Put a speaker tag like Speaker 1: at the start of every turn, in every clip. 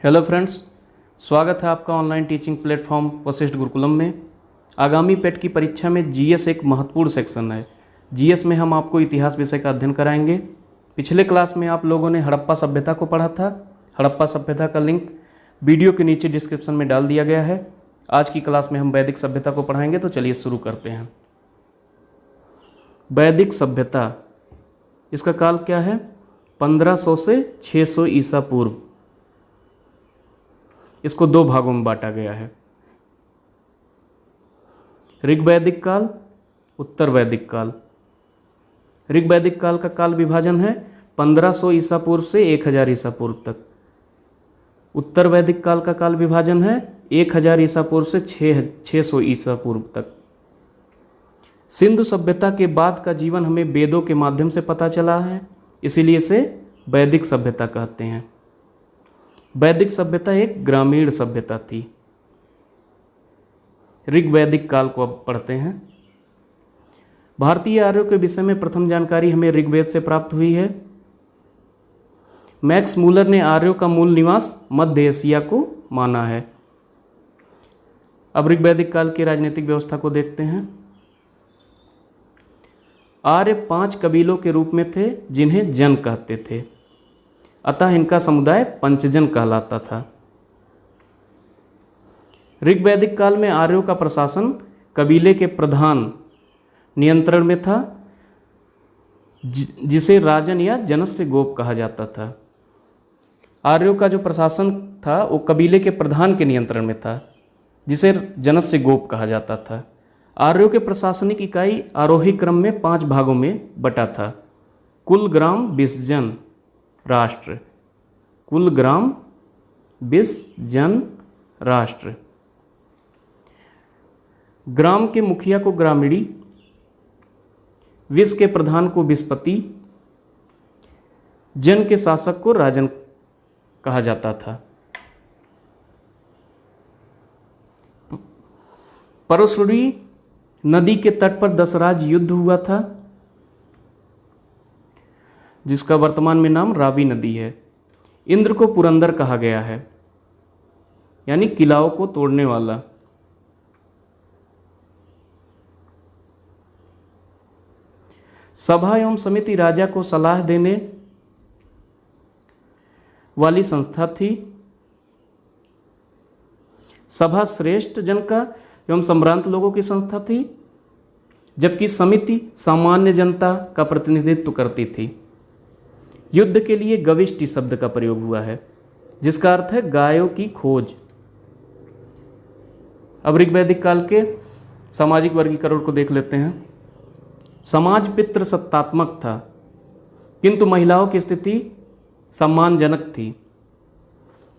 Speaker 1: Hello friends, स्वागत है आपका online teaching platform Vashishtha Gurukulam में। आगामी पेट की परीक्षा में जीएस एक महत्वपूर्ण सेक्शन है। जीएस में हम आपको इतिहास विषय का अध्ययन कराएंगे। पिछले क्लास में आप लोगों ने हड़प्पा सभ्यता को पढ़ा था। हड़प्पा सभ्यता का लिंक वीडियो के नीचे डिस्क्रिप्शन में डाल दिया गया है। आज की क्लास में हम वैदिक सभ्यता को पढ़ाएंगे, तो चलिए शुरू करते हैं। वैदिक सभ्यता, इसका काल क्या है? 1500 से 600 ईसा पूर्व। इसको दो भागों में बांटा गया है, ऋग्वैदिक काल, उत्तर वैदिक काल। ऋग्वैदिक काल का काल विभाजन है 1500 ईसा पूर्व से 1000 ईसा पूर्व तक। उत्तर वैदिक काल का काल विभाजन है 1000 ईसा पूर्व से 600 ईसा पूर्व तक। सिंधु सभ्यता के बाद का जीवन हमें वेदों के माध्यम से पता चला है, इसीलिए इसे वैदिक सभ्यता कहते हैं। वैदिक सभ्यता एक ग्रामीण सभ्यता थी। ऋग्वैदिक काल को अब पढ़ते हैं। भारतीय आर्यों के विषय में प्रथम जानकारी हमें ऋग्वेद से प्राप्त हुई है। मैक्स मूलर ने आर्यों का मूल निवास मध्य एशिया को माना है। अब ऋग्वैदिक काल की राजनीतिक व्यवस्था को देखते हैं। आर्य 5 कबीलों के रूप में थे, जिन्हें जन कहते थे, अतः इनका समुदाय पंचजन कहलाता था। ऋग्वैदिक काल में आर्यों का प्रशासन कबीले के प्रधान नियंत्रण में था, जिसे राजन या जनस्य गोप कहा जाता था। आर्यों का जो प्रशासन था वो कबीले के प्रधान के नियंत्रण में था, जिसे जनस्य गोप कहा जाता था। आर्यों के प्रशासनिक इकाई आरोही क्रम में 5 भागों में बटा था। कुल, ग्राम, 20 जन, राष्ट्र। कुल, ग्राम, 20 जन, राष्ट्र। ग्राम के मुखिया को ग्रामीणी, 20 के प्रधान को विस्पति, जन के शासक को राजन कहा जाता था। परशुरी नदी के तट पर दशराज युद्ध हुआ था, जिसका वर्तमान में नाम रावी नदी है। इंद्र को पुरंदर कहा गया है, यानी किलाओं को तोड़ने वाला। सभा एवं समिति राजा को सलाह देने वाली संस्था थी। सभा श्रेष्ठ जन का एवं संभ्रांत लोगों की संस्था थी, जबकि समिति सामान्य जनता का प्रतिनिधित्व करती थी। युद्ध के लिए गविष्टि शब्द का प्रयोग हुआ है, जिसका अर्थ है गायों की खोज। अब ऋग्वैदिक काल के सामाजिक वर्गीकरण को देख लेते हैं। समाज पितृसत्तात्मक था, किंतु महिलाओं की स्थिति सम्मानजनक थी।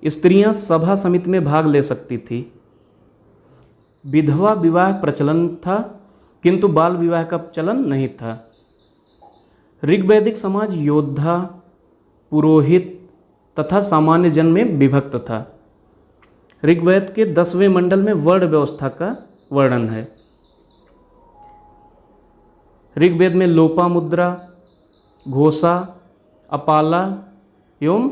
Speaker 1: स्त्रियां सभा समिति में भाग ले सकती थी। विधवा विवाह प्रचलन था, किंतु बाल विवाह का चलन नहीं था। ऋग्वैदिक समाज योद्धा, पुरोहित तथा सामान्य जन में विभक्त था। ऋग्वेद के 10वें मंडल में वर्ण व्यवस्था का वर्णन है। ऋग्वेद में लोपामुद्रा, घोषा, अपाला एवं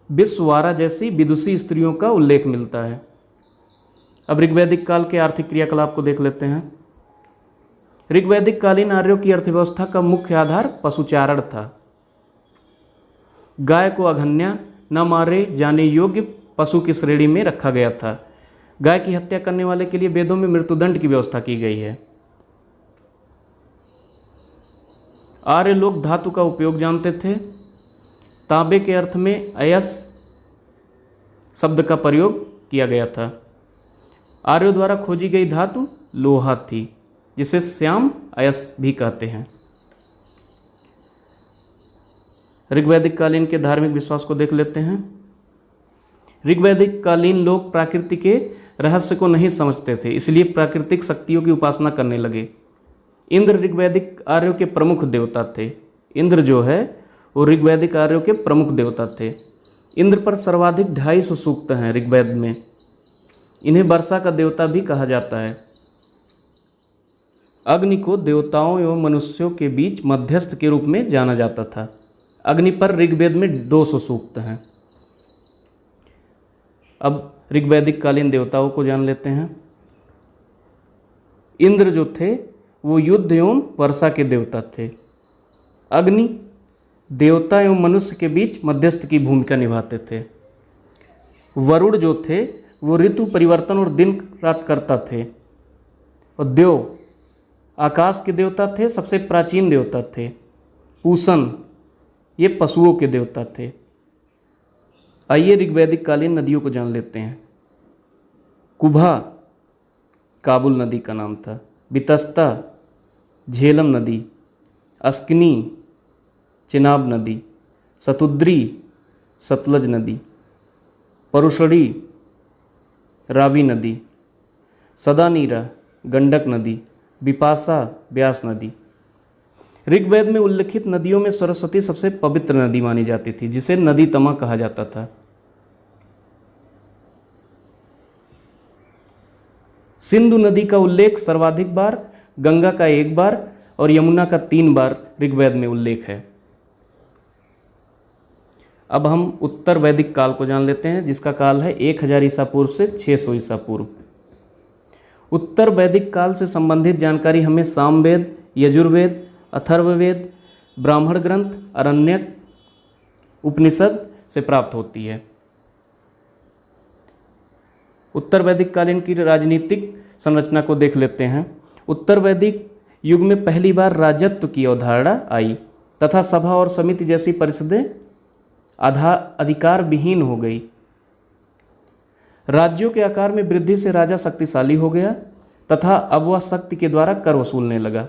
Speaker 1: विश्ववारा जैसी विदुषी स्त्रियों का उल्लेख मिलता है। अब ऋग्वैदिक काल के आर्थिक क्रियाकलाप को देख लेते हैं। ऋग्वैदिक कालीन आर्यों की अर्थव्यवस्था का मुख्य आधार पशुचारण था। गाय को अघन्या, न मारे जाने योग्य पशु की श्रेणी में रखा गया था। गाय की हत्या करने वाले के लिए वेदों में मृत्युदंड की व्यवस्था की गई है। आर्य लोग धातु का उपयोग जानते थे। तांबे के अर्थ में अयस शब्द का प्रयोग किया गया था। आर्यों द्वारा खोजी गई धातु लोहा थी, जिसे श्याम अयस भी कहते हैं। ऋग्वैदिक कालीन के धार्मिक विश्वास को देख लेते हैं। ऋग्वैदिक कालीन लोग प्रकृति के रहस्य को नहीं समझते थे, इसलिए प्राकृतिक शक्तियों की उपासना करने लगे। इंद्र ऋग्वैदिक आर्यों के प्रमुख देवता थे। इंद्र जो है वो ऋग्वैदिक आर्यों के प्रमुख देवता थे। इंद्र पर सर्वाधिक 250 सूक्त हैं ऋग्वेद में। इन्हें वर्षा का देवता भी कहा जाता है। अग्नि को देवताओं एवं मनुष्यों के बीच मध्यस्थ के रूप में जाना जाता था। अग्नि पर ऋग्वेद में 200 सूक्त हैं। अब ऋग्वैदिक कालीन देवताओं को जान लेते हैं। इंद्र जो थे वो युद्ध एवं वर्षा के देवता थे। अग्नि देवता एवं मनुष्य के बीच मध्यस्थ की भूमिका निभाते थे। वरुण जो थे वो ऋतु परिवर्तन और दिन रात करता थे। और देव आकाश के देवता थे, सबसे प्राचीन देवता थे। पूषण ये पशुओं के देवता थे। आइए ऋग्वैदिक कालीन नदियों को जान लेते हैं। कुभा काबुल नदी का नाम था। वितस्ता झेलम नदी। अस्किनी चिनाब नदी। शतुद्री सतलज नदी। परुषणी रावी नदी। सदानीरा गंडक नदी। विपाशा व्यास नदी। ऋग्वेद में उल्लिखित नदियों में सरस्वती सबसे पवित्र नदी मानी जाती थी, जिसे नदी तमा कहा जाता था। सिंधु नदी का उल्लेख सर्वाधिक बार, गंगा का 1 बार और यमुना का 3 बार ऋग्वेद में उल्लेख है। अब हम उत्तर वैदिक काल को जान लेते हैं, जिसका काल है 1000 ईसा पूर्व से 600 ईसा पूर्व। उत्तर वैदिक काल से संबंधित जानकारी हमें सामवेद, यजुर्वेद, अथर्ववेद, ब्राह्मण ग्रंथ, आरण्यक, उपनिषद से प्राप्त होती है। उत्तर वैदिक कालीन की राजनीतिक संरचना को देख लेते हैं। उत्तर वैदिक युग में पहली बार राजत्व की अवधारणा आई तथा सभा और समिति जैसी परिषदें अधिकार विहीन हो गई। राज्यों के आकार में वृद्धि से राजा शक्तिशाली हो गया तथा अब वह शक्ति के द्वारा कर वसूलने लगा।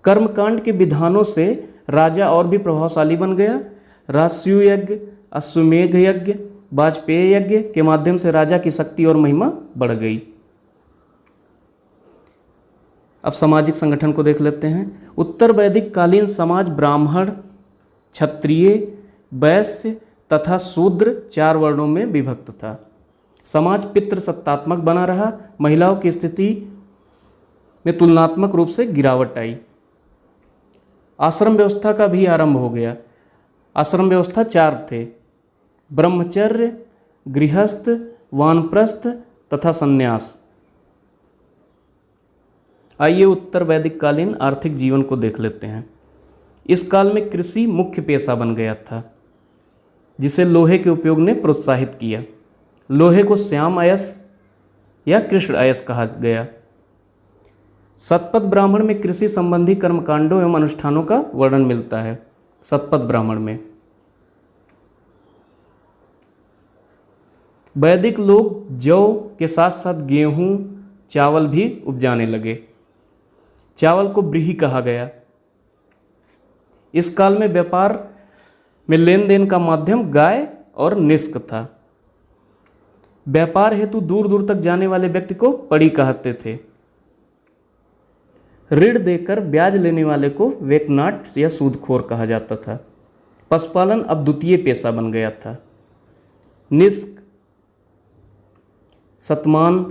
Speaker 1: कर्मकांड के विधानों से राजा और भी प्रभावशाली बन गया। राजसूय यज्ञ, अश्वमेध यज्ञ, वाजपेय यज्ञ के माध्यम से राजा की शक्ति और महिमा बढ़ गई। अब सामाजिक संगठन को देख लेते हैं। उत्तर वैदिक कालीन समाज ब्राह्मण, क्षत्रिय, वैश्य तथा शूद्र 4 वर्णों में विभक्त था। समाज पितृसत्तात्मक बना रहा। महिलाओं की स्थिति में तुलनात्मक रूप से गिरावट आई। आश्रम व्यवस्था का भी आरंभ हो गया। आश्रम व्यवस्था 4 थे: ब्रह्मचर्य, गृहस्थ, वानप्रस्थ तथा संन्यास। आइए उत्तर वैदिक कालीन आर्थिक जीवन को देख लेते हैं। इस काल में कृषि मुख्य पेशा बन गया था, जिसे लोहे के उपयोग ने प्रोत्साहित किया। लोहे को श्याम अयस या कृष्ण अयस कहा गया। शतपथ ब्राह्मण में कृषि संबंधी कर्मकांडों एवं अनुष्ठानों का वर्णन मिलता है। शतपथ ब्राह्मण में वैदिक लोग जौ के साथ साथ गेहूं, चावल भी उपजाने लगे। चावल को ब्रीही कहा गया। इस काल में व्यापार में लेन देन का माध्यम गाय और निष्क था। व्यापार हेतु दूर दूर तक जाने वाले व्यक्ति को पड़ी कहते थे। ऋण देकर ब्याज लेने वाले को वेकनाट या सूदखोर कहा जाता था। पशुपालन अब द्वितीय पेशा बन गया था। निष्क, शतमान,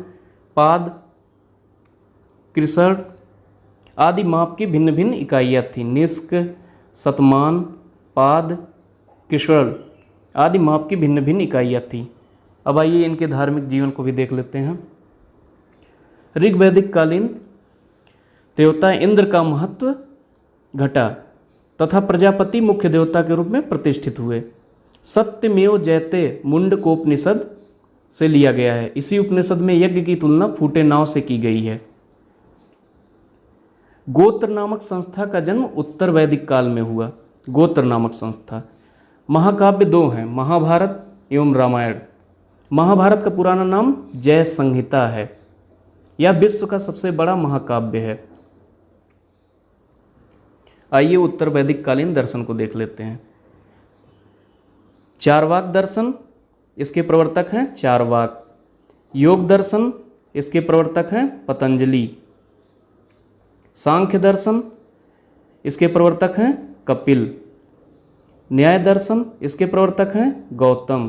Speaker 1: पाद, कृषण आदि माप की भिन्न भिन्न इकाइयाँ थीं। निष्क, शतमान, पाद, कृषण आदि माप की भिन्न भिन्न इकाइयाँ थीं। अब आइए इनके धार्मिक जीवन को भी देख लेते हैं। ऋग्वैदिक कालीन देवता इंद्र का महत्व घटा तथा प्रजापति मुख्य देवता के रूप में प्रतिष्ठित हुए। सत्यमेव जयते मुंडकोपनिषद से लिया गया है। इसी उपनिषद में यज्ञ की तुलना फूटे नाव से की गई है। गोत्र नामक संस्था का जन्म उत्तर वैदिक काल में हुआ। गोत्र नामक संस्था। महाकाव्य 2 हैं, महाभारत एवं रामायण। महाभारत का पुराना नाम जय संहिता है। यह विश्व का सबसे बड़ा महाकाव्य है। आइए उत्तर वैदिक कालीन दर्शन को देख लेते हैं। चारवाक दर्शन, इसके प्रवर्तक हैं चारवाक। योग दर्शन, इसके प्रवर्तक हैं पतंजलि। सांख्य दर्शन, इसके प्रवर्तक हैं कपिल। न्याय दर्शन, इसके प्रवर्तक हैं गौतम।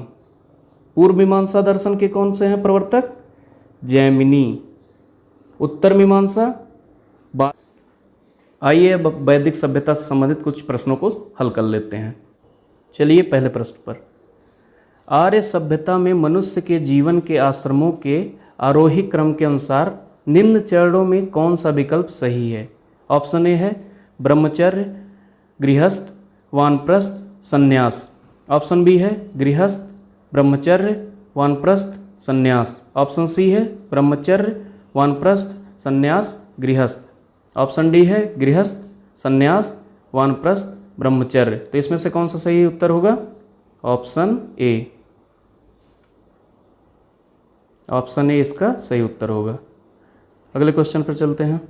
Speaker 1: पूर्व मीमांसा दर्शन के कौन से हैं प्रवर्तक? जैमिनी। उत्तर मीमांसा। आइए अब वैदिक सभ्यता से संबंधित कुछ प्रश्नों को हल कर लेते हैं। चलिए पहले प्रश्न पर। आर्य सभ्यता में मनुष्य के जीवन के आश्रमों के आरोही क्रम के अनुसार निम्न चरणों में कौन सा विकल्प सही है? ऑप्शन ए है ब्रह्मचर्य, गृहस्थ, वानप्रस्थ, संन्यास। ऑप्शन बी है गृहस्थ, ब्रह्मचर्य, वानप्रस्थ, संन्यास। ऑप्शन सी है ब्रह्मचर्य, वानप्रस्थ, संन्यास, गृहस्थ। ऑप्शन डी है गृहस्थ, संन्यास, वानप्रस्थ, ब्रह्मचर्य। तो इसमें से कौन सा सही उत्तर होगा? Option A. ऑप्शन ए इसका सही उत्तर होगा। अगले क्वेश्चन पर चलते हैं।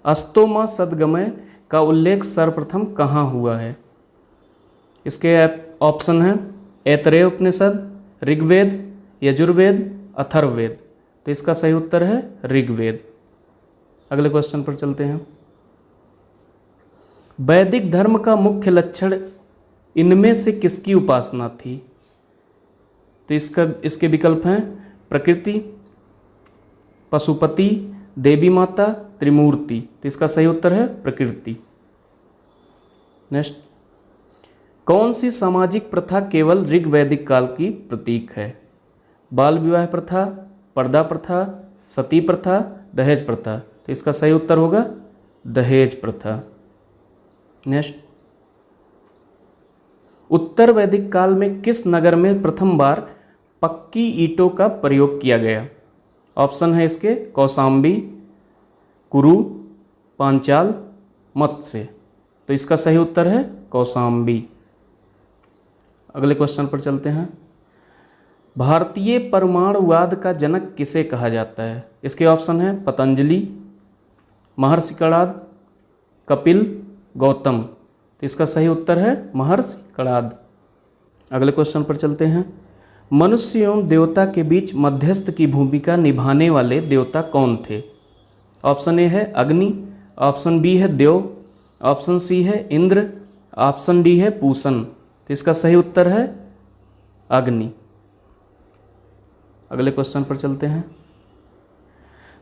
Speaker 1: अस्तो मा सद्गमय का उल्लेख सर्वप्रथम कहाँ हुआ है? इसके ऑप्शन हैं ऐतरेय उपनिषद, ऋग्वेद, यजुर्वेद, अथर्ववेद। तो इसका सही उत्तर है ऋग्वेद। अगले क्वेश्चन पर चलते हैं। वैदिक धर्म का मुख्य लक्षण इनमें से किसकी उपासना थी? तो इसके विकल्प हैं प्रकृति, पशुपति, देवी माता, त्रिमूर्ति। तो इसका सही उत्तर है प्रकृति। नेक्स्ट, कौन सी सामाजिक प्रथा केवल ऋग वैदिक काल की प्रतीक है? बाल विवाह प्रथा, पर्दा प्रथा, सती प्रथा, दहेज प्रथा। तो इसका सही उत्तर होगा दहेज प्रथा। नेक्स्ट, उत्तर वैदिक काल में किस नगर में प्रथम बार पक्की ईंटों का प्रयोग किया गया? ऑप्शन है इसके कौशाम्बी, कुरु, पांचाल, मत्स्य। तो इसका सही उत्तर है कौशाम्बी। अगले क्वेश्चन पर चलते हैं। भारतीय परमाणुवाद का जनक किसे कहा जाता है? इसके ऑप्शन है पतंजलि, महर्षि कणाद, कपिल, गौतम। तो इसका सही उत्तर है महर्षि कणाद। अगले क्वेश्चन पर चलते हैं। मनुष्य एवं देवता के बीच मध्यस्थ की भूमिका निभाने वाले देवता कौन थे? ऑप्शन ए है अग्नि, ऑप्शन बी है देव, ऑप्शन सी है इंद्र, ऑप्शन डी है पूषण। तो इसका सही उत्तर है अग्नि। अगले क्वेश्चन पर चलते हैं।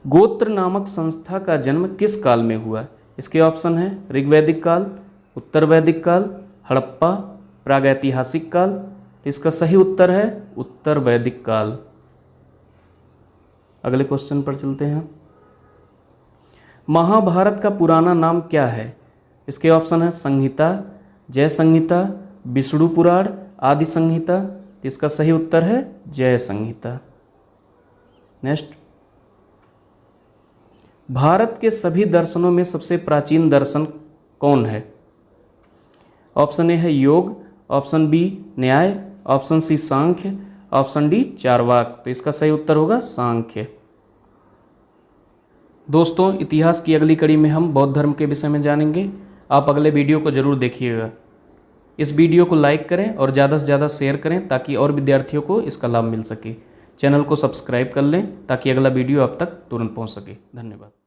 Speaker 1: गोत्र नामक संस्था का जन्म किस काल में हुआ? इसके ऑप्शन है ऋग्वैदिक काल, उत्तर वैदिक काल, हड़प्पा, प्रागैतिहासिक काल। तो इसका सही उत्तर है उत्तर वैदिक काल। अगले क्वेश्चन पर चलते हैं। महाभारत का पुराना नाम क्या है? इसके ऑप्शन है संहिता, जय संहिता, विष्णु पुराण, आदि संहिता। तो इसका सही उत्तर है जय संहिता। नेक्स्ट, भारत के सभी दर्शनों में सबसे प्राचीन दर्शन कौन है? ऑप्शन ए है योग, ऑप्शन बी न्याय, ऑप्शन सी सांख्य, ऑप्शन डी चारवाक। तो इसका सही उत्तर होगा सांख्य। दोस्तों, इतिहास की अगली कड़ी में हम बौद्ध धर्म के विषय में जानेंगे। आप अगले वीडियो को जरूर देखिएगा। इस वीडियो को लाइक करें और ज़्यादा से ज़्यादा शेयर करें ताकि और विद्यार्थियों को इसका लाभ मिल सके। चैनल को सब्सक्राइब कर लें ताकि अगला वीडियो आप तक तुरंत पहुंच सके। धन्यवाद।